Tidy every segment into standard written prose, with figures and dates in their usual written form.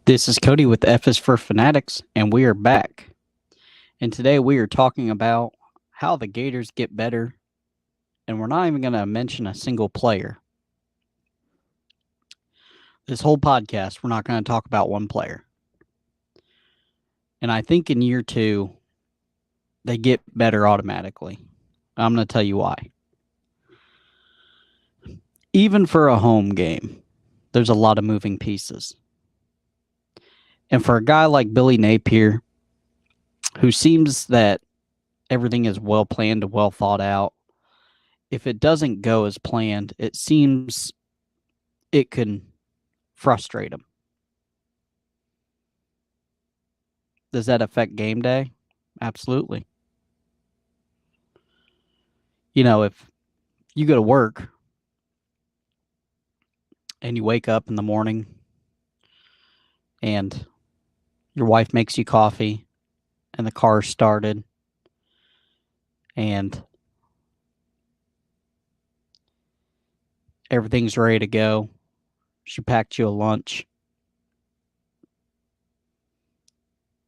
This is Cody with F is for Fanatics, and we are back. And today we are talking about how the Gators get better, and we're not even going to mention a single player. This whole podcast, we're not going to talk about one player. And I think in year two, they get better automatically. I'm going to tell you why. Even for a home game, there's a lot of moving pieces. And for a guy like Billy Napier, who seems that everything is well planned and well thought out, if it doesn't go as planned, it seems it can frustrate him. Does that affect game day? Absolutely. If you go to work and you wake up in the morning and your wife makes you coffee and the car started and everything's ready to go, she packed you a lunch,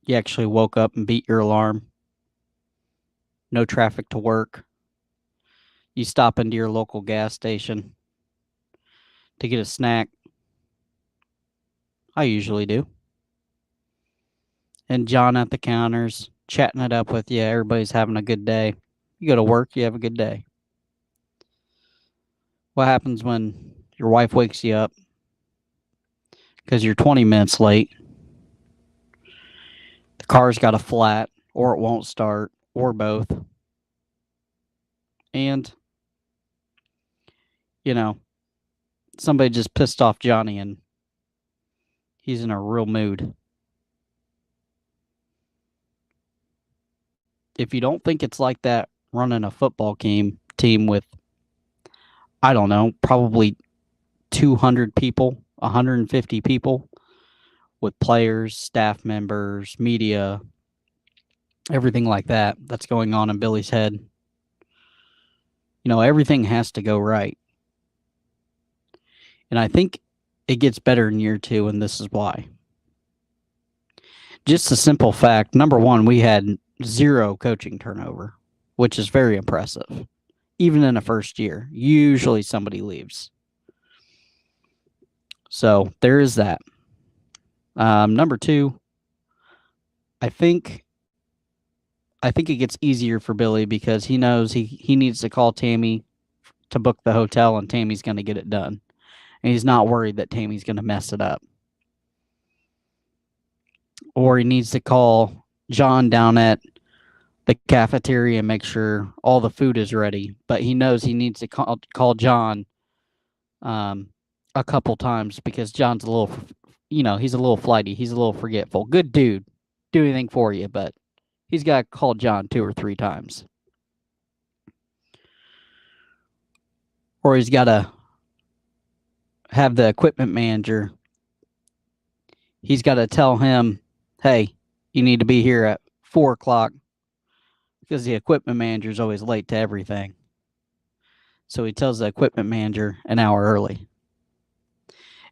you actually woke up and beat your alarm, no traffic to work, you stop into your local gas station to get a snack. I usually do. And John at the counters, chatting it up with you. Everybody's having a good day. You go to work, you have a good day. What happens when your wife wakes you up because you're 20 minutes late? The car's got a flat, or it won't start, or both. And, somebody just pissed off Johnny and he's in a real mood. If you don't think it's like that running a football team with, I don't know, probably 200 people, 150 people, with players, staff members, media, everything like that that's going on in Billy's head. Everything has to go right. And I think it gets better in year two, and this is why. Just a simple fact, number one, we had 0 coaching turnover, which is very impressive. Even in a first year, usually somebody leaves. So there is that. Number two, I think it gets easier for Billy because he knows he needs to call Tammy to book the hotel, and Tammy's going to get it done. And he's not worried that Tammy's going to mess it up. Or he needs to call John down at the cafeteria and make sure all the food is ready. But he knows he needs to call John a couple times because John's a little, he's a little flighty. He's a little forgetful. Good dude. Do anything for you, but he's got to call John 2 or 3 times. Or he's got to have the equipment manager. He's got to tell him, hey, you need to be here at 4 o'clock because the equipment manager is always late to everything. So he tells the equipment manager an hour early.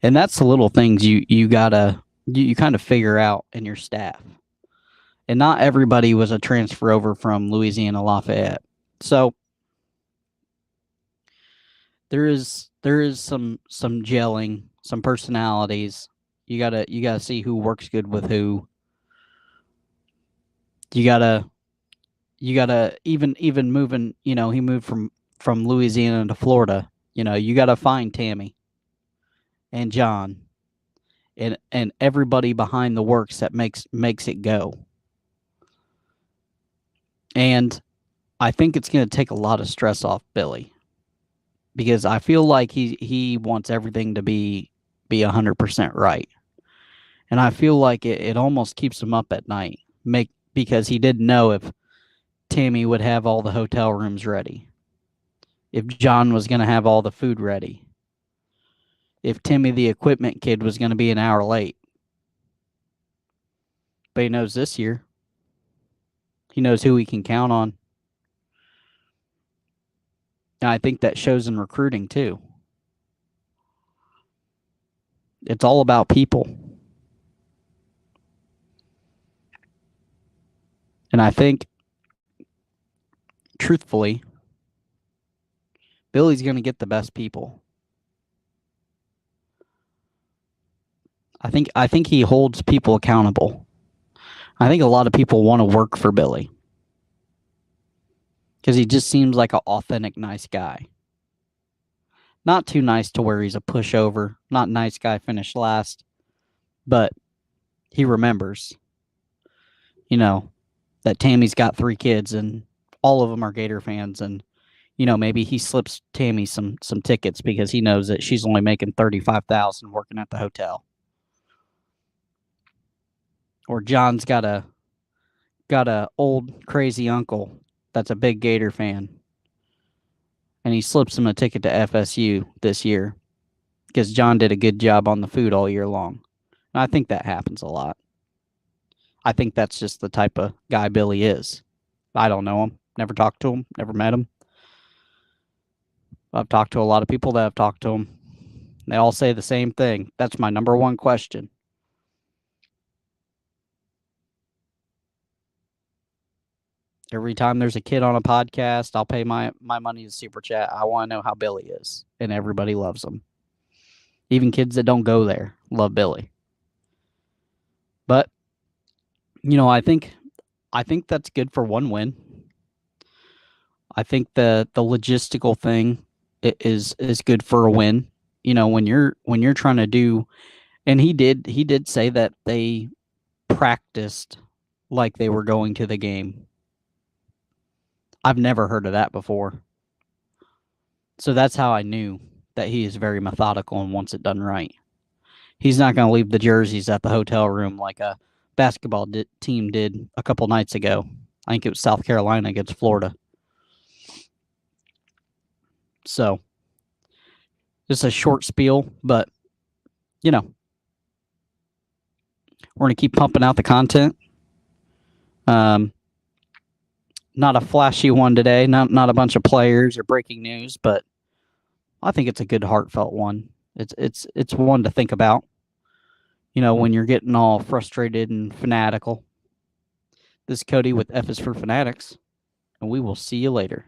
And that's the little things you gotta you kind of figure out in your staff. And not everybody was a transfer over from Louisiana Lafayette. So there is some gelling, some personalities. You gotta see who works good with who. You gotta even moving. He moved from Louisiana to Florida. You gotta find Tammy and John and everybody behind the works that makes it go. And I think it's going to take a lot of stress off Billy because I feel like he wants everything to be 100% right. And I feel like it almost keeps him up at night because he didn't know if Tammy would have all the hotel rooms ready, if John was going to have all the food ready, if Timmy the equipment kid was going to be an hour late. But he knows this year. He knows who he can count on. And I think that shows in recruiting too. It's all about people. And I think, truthfully, Billy's going to get the best people. I think he holds people accountable. I think a lot of people want to work for Billy because he just seems like an authentic, nice guy. Not too nice to where he's a pushover, not nice guy, finished last, but he remembers, that Tammy's got 3 kids and all of them are Gator fans, and maybe he slips Tammy some tickets because he knows that she's only making $35,000 working at the hotel. Or John's got a old crazy uncle that's a big Gator fan, and he slips him a ticket to FSU this year because John did a good job on the food all year long. And I think that happens a lot. I think that's just the type of guy Billy is. I don't know him, never talked to him, never met him. I've talked to a lot of people that have talked to him. They all say the same thing. That's my number one question. Every time there's a kid on a podcast, I'll pay my money to Super Chat. I want to know how Billy is, and everybody loves him. Even kids that don't go there love Billy. But I think that's good for one win. I think the logistical thing is good for a win. When you're trying to do, and he did say that they practiced like they were going to the game. I've never heard of that before. So that's how I knew that he is very methodical and wants it done right. He's not going to leave the jerseys at the hotel room like a basketball team did a couple nights ago. I think it was South Carolina against Florida. So, just a short spiel, but, we're going to keep pumping out the content. Not a flashy one today, not a bunch of players or breaking news, but I think it's a good heartfelt one. It's one to think about, when you're getting all frustrated and fanatical. This is Cody with F is for Fanatics, and we will see you later.